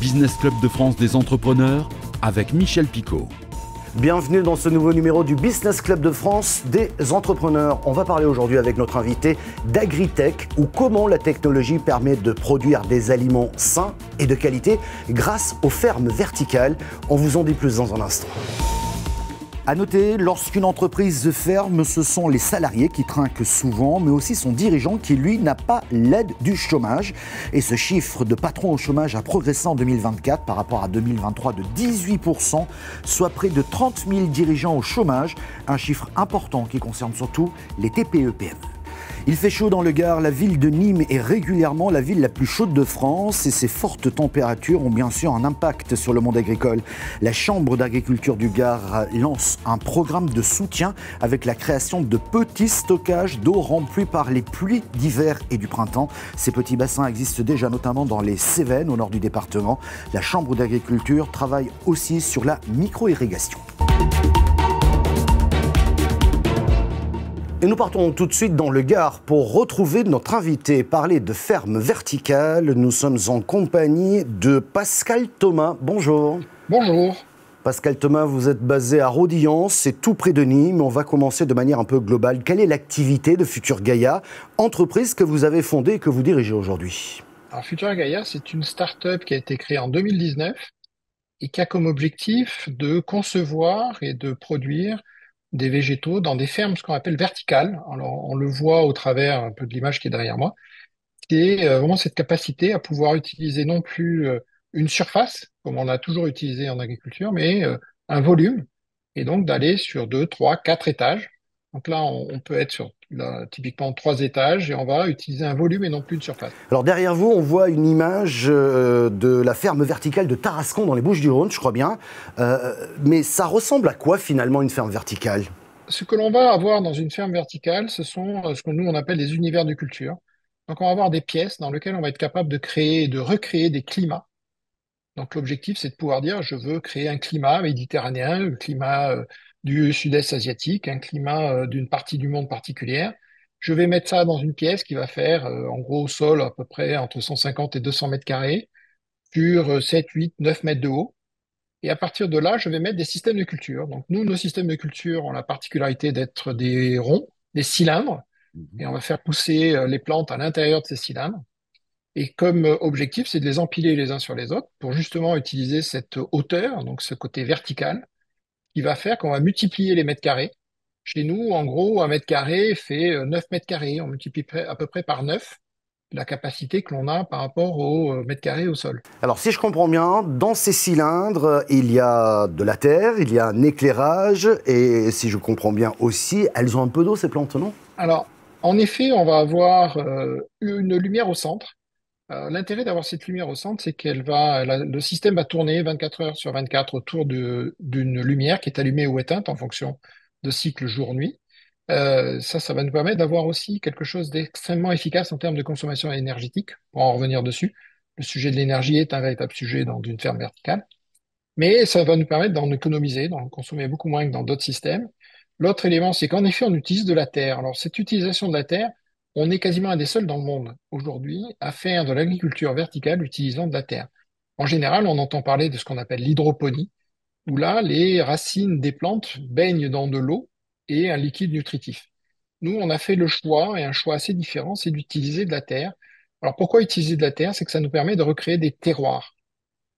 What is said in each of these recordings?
Business Club de France des entrepreneurs avec Michel Picot. Bienvenue dans ce nouveau numéro du Business Club de France des entrepreneurs. On va parler aujourd'hui avec notre invité d'agritech ou comment la technologie permet de produire des aliments sains et de qualité grâce aux fermes verticales. On vous en dit plus dans un instant. À noter, lorsqu'une entreprise ferme, ce sont les salariés qui trinquent souvent, mais aussi son dirigeant qui, lui, n'a pas l'aide du chômage. Et ce chiffre de patrons au chômage a progressé en 2024 par rapport à 2023 de 18%, soit près de 30 000 dirigeants au chômage, un chiffre important qui concerne surtout les TPE-PME. Il fait chaud dans le Gard, la ville de Nîmes est régulièrement la ville la plus chaude de France et ces fortes températures ont bien sûr un impact sur le monde agricole. La Chambre d'agriculture du Gard lance un programme de soutien avec la création de petits stockages d'eau remplis par les pluies d'hiver et du printemps. Ces petits bassins existent déjà notamment dans les Cévennes au nord du département. La Chambre d'agriculture travaille aussi sur la micro-irrigation. Et nous partons tout de suite dans le Gard pour retrouver notre invité, parler de ferme verticale. Nous sommes en compagnie de Pascal Thomas. Bonjour. Bonjour. Pascal Thomas, vous êtes basé à Rodillan, c'est tout près de Nîmes. On va commencer de manière un peu globale. Quelle est l'activité de Futur Gaïa, entreprise que vous avez fondée et que vous dirigez aujourd'hui? Alors, Futur Gaïa, c'est une start-up qui a été créée en 2019 et qui a comme objectif de concevoir et de produire des végétaux dans des fermes, ce qu'on appelle verticales. Alors, on le voit au travers un peu de l'image qui est derrière moi. C'est vraiment cette capacité à pouvoir utiliser non plus une surface, comme on a toujours utilisé en agriculture, mais un volume, et donc d'aller sur 2, 3, 4 étages. Donc là, on peut être sur là, typiquement 3 étages, et on va utiliser un volume et non plus une surface. Alors derrière vous, on voit une image de la ferme verticale de Tarascon dans les Bouches-du-Rhône, je crois bien. Mais ça ressemble à quoi finalement une ferme verticale? Ce que l'on va avoir dans une ferme verticale, ce sont ce que nous on appelle des univers de culture. Donc on va avoir des pièces dans lesquelles on va être capable de créer et de recréer des climats. Donc l'objectif, c'est de pouvoir dire, je veux créer un climat méditerranéen, le climat du sud-est asiatique, un climat d'une partie du monde particulière. Je vais mettre ça dans une pièce qui va faire, en gros, au sol, à peu près entre 150 et 200 mètres carrés, sur 7, 8, 9 mètres de haut. Et à partir de là, je vais mettre des systèmes de culture. Donc nous, nos systèmes de culture ont la particularité d'être des ronds, des cylindres, et on va faire pousser les plantes à l'intérieur de ces cylindres. Et comme objectif, c'est de les empiler les uns sur les autres pour justement utiliser cette hauteur, donc ce côté vertical, qui va faire qu'on va multiplier les mètres carrés. Chez nous, en gros, un mètre carré fait 9 mètres carrés. On multiplie à peu près par 9 la capacité que l'on a par rapport au mètre carré au sol. Alors si je comprends bien, dans ces cylindres, il y a de la terre, il y a un éclairage et si je comprends bien aussi, elles ont un peu d'eau ces plantes, non? Alors, en effet, on va avoir une lumière au centre. L'intérêt d'avoir cette lumière au centre, c'est le système va tourner 24 heures sur 24 autour d'une lumière qui est allumée ou éteinte en fonction de cycle jour-nuit. Ça va nous permettre d'avoir aussi quelque chose d'extrêmement efficace en termes de consommation énergétique. Pour en revenir dessus, le sujet de l'énergie est un véritable sujet dans une ferme verticale. Mais ça va nous permettre d'en économiser, d'en consommer beaucoup moins que dans d'autres systèmes. L'autre élément, c'est qu'en effet, on utilise de la terre. Alors, cette utilisation de la terre, on est quasiment un des seuls dans le monde aujourd'hui à faire de l'agriculture verticale utilisant de la terre. En général, on entend parler de ce qu'on appelle l'hydroponie, où là, les racines des plantes baignent dans de l'eau et un liquide nutritif. Nous, on a fait le choix, et un choix assez différent, c'est d'utiliser de la terre. Alors, pourquoi utiliser de la terre? C'est que ça nous permet de recréer des terroirs.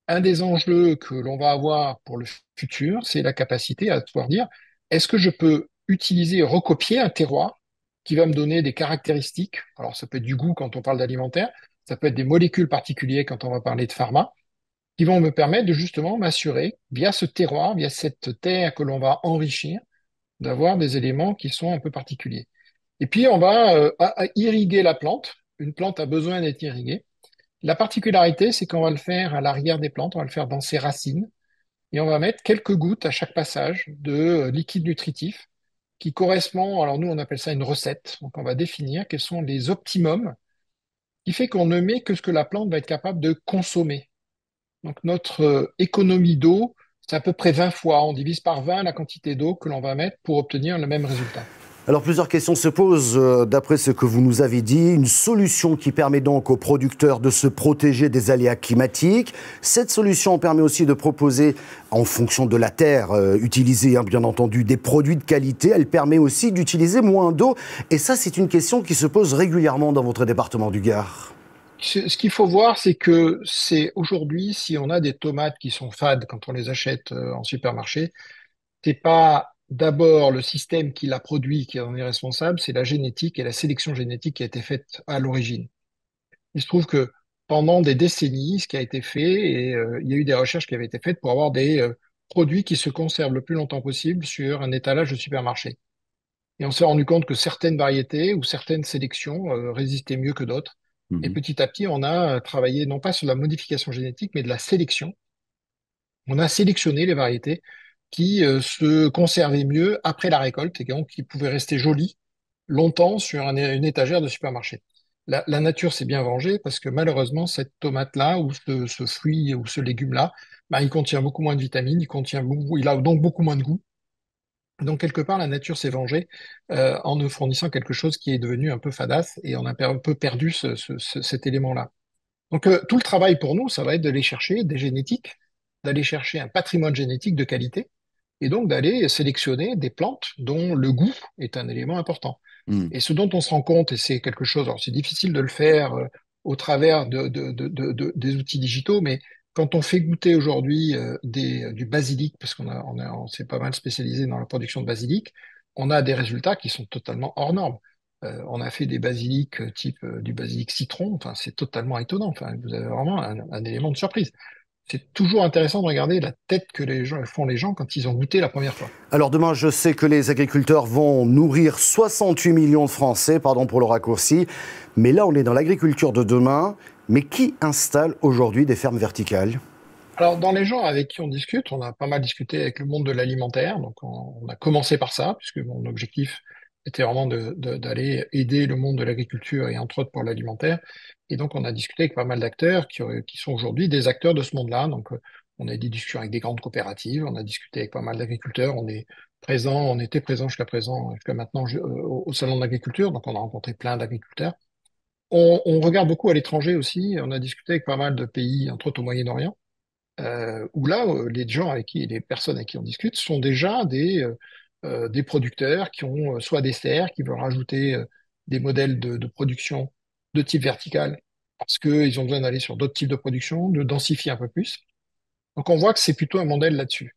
Un des enjeux que l'on va avoir pour le futur, c'est la capacité à pouvoir dire, est-ce que je peux utiliser et recopier un terroir qui va me donner des caractéristiques? Alors, ça peut être du goût quand on parle d'alimentaire, ça peut être des molécules particulières quand on va parler de pharma, qui vont me permettre de justement m'assurer, via ce terroir, via cette terre que l'on va enrichir, d'avoir des éléments qui sont un peu particuliers. Et puis, on va irriguer la plante. Une plante a besoin d'être irriguée. La particularité, c'est qu'on va le faire à l'arrière des plantes, on va le faire dans ses racines, et on va mettre quelques gouttes à chaque passage de liquide nutritif qui correspond, alors nous on appelle ça une recette, donc on va définir quels sont les optimums, qui fait qu'on ne met que ce que la plante va être capable de consommer. Donc notre économie d'eau, c'est à peu près 20 fois, on divise par 20 la quantité d'eau que l'on va mettre pour obtenir le même résultat. Alors plusieurs questions se posent d'après ce que vous nous avez dit. Une solution qui permet donc aux producteurs de se protéger des aléas climatiques. Cette solution permet aussi de proposer, en fonction de la terre utilisée, hein, bien entendu, des produits de qualité. Elle permet aussi d'utiliser moins d'eau. Et ça, c'est une question qui se pose régulièrement dans votre département du Gard. Ce qu'il faut voir, c'est que c'est aujourd'hui, si on a des tomates qui sont fades quand on les achète en supermarché, c'est pas d'abord le système qui l'a produit qui en est responsable, c'est la génétique et la sélection génétique qui a été faite à l'origine. Il se trouve que pendant des décennies, ce qui a été fait, et il y a eu des recherches qui avaient été faites pour avoir des produits qui se conservent le plus longtemps possible sur un étalage de supermarché. Et on s'est rendu compte que certaines variétés ou certaines sélections résistaient mieux que d'autres. Et Mhm. petit à petit, on a travaillé non pas sur la modification génétique, mais de la sélection. On a sélectionné les variétés qui se conservaient mieux après la récolte et donc qui pouvaient rester jolies longtemps sur une étagère de supermarché. La nature s'est bien vengée parce que malheureusement, cette tomate-là ou ce fruit ou ce légume-là, bah, il contient beaucoup moins de vitamines, il a donc beaucoup moins de goût. Donc quelque part, la nature s'est vengée en nous fournissant quelque chose qui est devenu un peu fadasse et on a un peu perdu cet élément-là. Donc tout le travail pour nous, ça va être d'aller chercher des génétiques, d'aller chercher un patrimoine génétique de qualité et donc d'aller sélectionner des plantes dont le goût est un élément important. Mhm. Et ce dont on se rend compte, et c'est quelque chose, alors c'est difficile de le faire au travers des outils digitaux, mais quand on fait goûter aujourd'hui du basilic, parce on s'est pas mal spécialisé dans la production de basilic, on a des résultats qui sont totalement hors normes. On a fait des basilics type du basilic citron, enfin, c'est totalement étonnant. Enfin, vous avez vraiment un élément de surprise. C'est toujours intéressant de regarder la tête que font les gens quand ils ont goûté la première fois. Alors demain, je sais que les agriculteurs vont nourrir 68 millions de Français, pardon pour le raccourci, mais là on est dans l'agriculture de demain. Mais qui installe aujourd'hui des fermes verticales? Alors, dans les gens avec qui on discute, on a pas mal discuté avec le monde de l'alimentaire. Donc, on a commencé par ça, puisque mon objectif était vraiment d'aller aider le monde de l'agriculture et entre autres pour l'alimentaire. Et donc, on a discuté avec pas mal d'acteurs qui sont aujourd'hui des acteurs de ce monde-là. Donc, on a eu des discussions avec des grandes coopératives, on a discuté avec pas mal d'agriculteurs. On était présent jusqu'à présent, jusqu'à maintenant, au salon de l'agriculture. Donc, on a rencontré plein d'agriculteurs. On regarde beaucoup à l'étranger aussi. On a discuté avec pas mal de pays, entre autres au Moyen-Orient où là, les personnes avec qui on discute sont déjà des producteurs qui ont soit des serres, qui veulent rajouter des modèles de production de type vertical, parce qu'ils ont besoin d'aller sur d'autres types de production, de densifier un peu plus. Donc on voit que c'est plutôt un modèle là-dessus.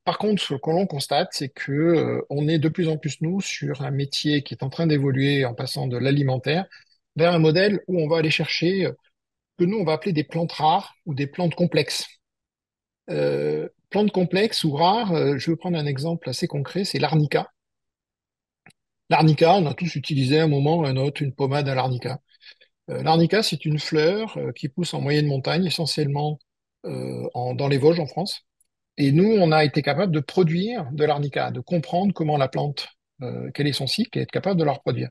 Par contre, ce que l'on constate, c'est que on est de plus en plus, nous, sur un métier qui est en train d'évoluer en passant de l'alimentaire vers un modèle où on va aller chercher que nous, on va appeler des plantes rares ou des plantes complexes. Plantes complexes ou rares, je vais prendre un exemple assez concret, c'est l'arnica. L'arnica, on a tous utilisé à un moment ou à un autre une pommade à l'arnica. L'arnica, c'est une fleur qui pousse en moyenne montagne, essentiellement dans les Vosges en France. Et nous, on a été capable de produire de l'arnica, de comprendre comment la plante, quel est son cycle, et être capable de la reproduire.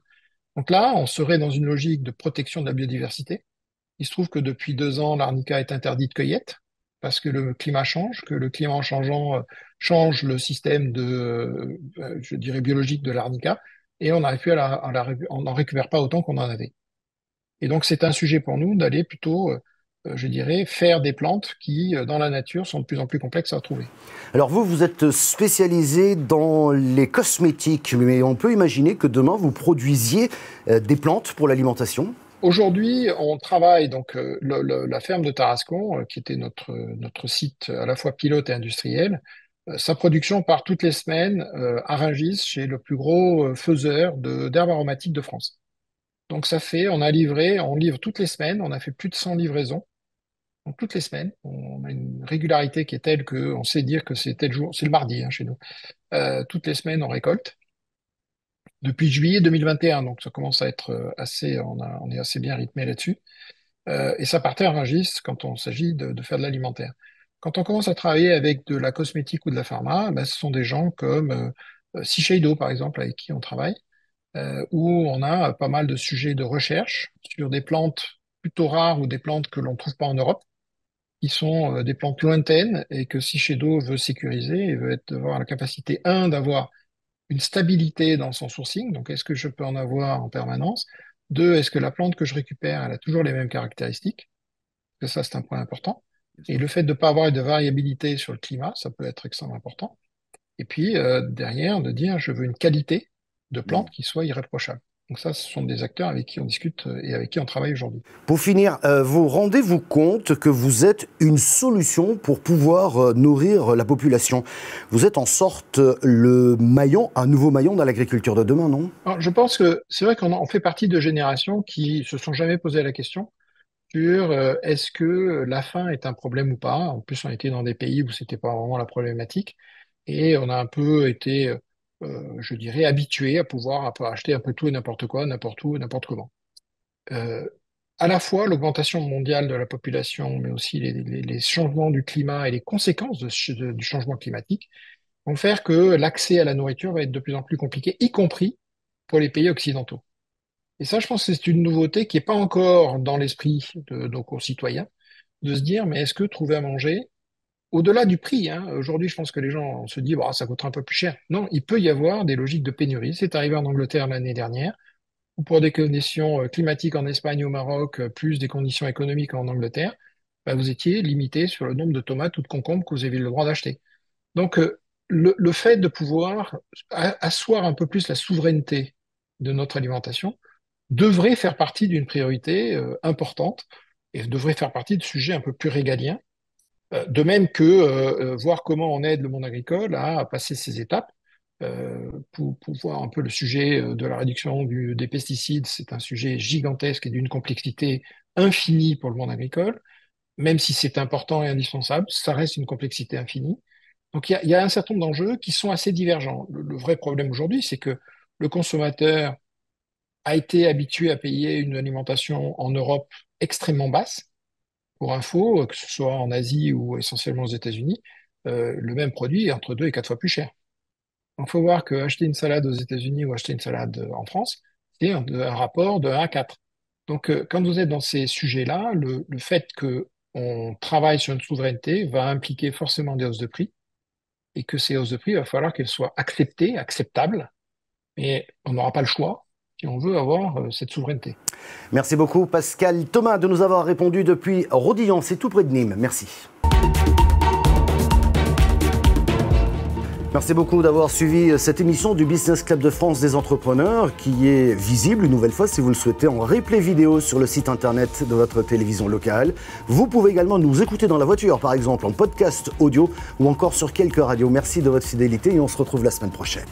Donc là, on serait dans une logique de protection de la biodiversité. Il se trouve que depuis 2 ans, l'arnica est interdit de cueillette parce que le climat change, que le climat en changeant change le système je dirais, biologique de l'arnica, et on n'arrive plus on n'en récupère pas autant qu'on en avait. Et donc c'est un sujet pour nous d'aller plutôt, je dirais, faire des plantes qui, dans la nature, sont de plus en plus complexes à trouver. Alors vous, vous êtes spécialisé dans les cosmétiques, mais on peut imaginer que demain vous produisiez des plantes pour l'alimentation. Aujourd'hui, on travaille donc la ferme de Tarascon, qui était notre site à la fois pilote et industriel. Sa production part toutes les semaines à Rungis, chez le plus gros faiseur d'herbes aromatiques de France. Donc on livre toutes les semaines, on a fait plus de 100 livraisons. Donc toutes les semaines, on a une régularité qui est telle qu'on sait dire que c'est tel jour, c'est le mardi hein, chez nous. Toutes les semaines, on récolte depuis juillet 2021, donc ça commence à être on est assez bien rythmé là-dessus. Et ça partait à Rungis quand on s'agit de faire de l'alimentaire. Quand on commence à travailler avec de la cosmétique ou de la pharma, ben, ce sont des gens comme Shiseido, par exemple, avec qui on travaille, où on a pas mal de sujets de recherche sur des plantes plutôt rares ou des plantes que l'on ne trouve pas en Europe, qui sont des plantes lointaines et que Shiseido veut sécuriser et veut avoir la capacité, un, d'avoir une stabilité dans son sourcing. Donc, est-ce que je peux en avoir en permanence? Deux, est-ce que la plante que je récupère, elle a toujours les mêmes caractéristiques? Parce que ça, c'est un point important. Et le fait de ne pas avoir de variabilité sur le climat, ça peut être extrêmement important. Et puis, derrière, de dire, je veux une qualité de plante qui soit irréprochable. Donc ça, ce sont des acteurs avec qui on discute et avec qui on travaille aujourd'hui. Pour finir, vous rendez-vous compte que vous êtes une solution pour pouvoir nourrir la population? Vous êtes en sorte un nouveau maillon dans l'agriculture de demain, non? Alors, je pense que c'est vrai qu'on fait partie de générations qui se sont jamais posé la question sur est-ce que la faim est un problème ou pas. En plus, on était dans des pays où c'était pas vraiment la problématique et on a un peu été, je dirais, habitué à pouvoir acheter un peu tout et n'importe quoi, n'importe où, n'importe comment. Euh, à la fois l'augmentation mondiale de la population, mais aussi les changements du climat et les conséquences du changement climatique vont faire que l'accès à la nourriture va être de plus en plus compliqué, y compris pour les pays occidentaux. Et ça, je pense que c'est une nouveauté qui n'est pas encore dans l'esprit de nos concitoyens, de se dire, mais est-ce que trouver à manger, au-delà du prix, hein, aujourd'hui, je pense que les gens se disent, bah, ça coûtera un peu plus cher. Non, il peut y avoir des logiques de pénurie. C'est arrivé en Angleterre l'année dernière, ou pour des conditions climatiques en Espagne ou au Maroc, plus des conditions économiques en Angleterre, bah, vous étiez limité sur le nombre de tomates ou de concombres que vous avez le droit d'acheter. Donc, le fait de pouvoir asseoir un peu plus la souveraineté de notre alimentation, devrait faire partie d'une priorité importante et devrait faire partie de sujets un peu plus régaliens. De même que voir comment on aide le monde agricole à passer ces étapes. Pour voir un peu le sujet de la réduction des pesticides, c'est un sujet gigantesque et d'une complexité infinie pour le monde agricole. Même si c'est important et indispensable, ça reste une complexité infinie. Donc il y a un certain nombre d'enjeux qui sont assez divergents. Le vrai problème aujourd'hui, c'est que le consommateur a été habitué à payer une alimentation en Europe extrêmement basse. Pour info, que ce soit en Asie ou essentiellement aux États-Unis, le même produit est entre 2 et 4 fois plus cher. Donc, il faut voir que acheter une salade aux États-Unis ou acheter une salade en France, c'est un rapport de 1 à 4. Donc, quand vous êtes dans ces sujets-là, le fait que on travaille sur une souveraineté va impliquer forcément des hausses de prix et que ces hausses de prix, il va falloir qu'elles soient acceptées, acceptables, mais on n'aura pas le choix si on veut avoir cette souveraineté. Merci beaucoup Pascal Thomas de nous avoir répondu depuis Rodillon, c'est tout près de Nîmes. Merci. Merci beaucoup d'avoir suivi cette émission du Business Club de France des entrepreneurs qui est visible une nouvelle fois si vous le souhaitez en replay vidéo sur le site internet de votre télévision locale. Vous pouvez également nous écouter dans la voiture par exemple en podcast audio ou encore sur quelques radios. Merci de votre fidélité et on se retrouve la semaine prochaine.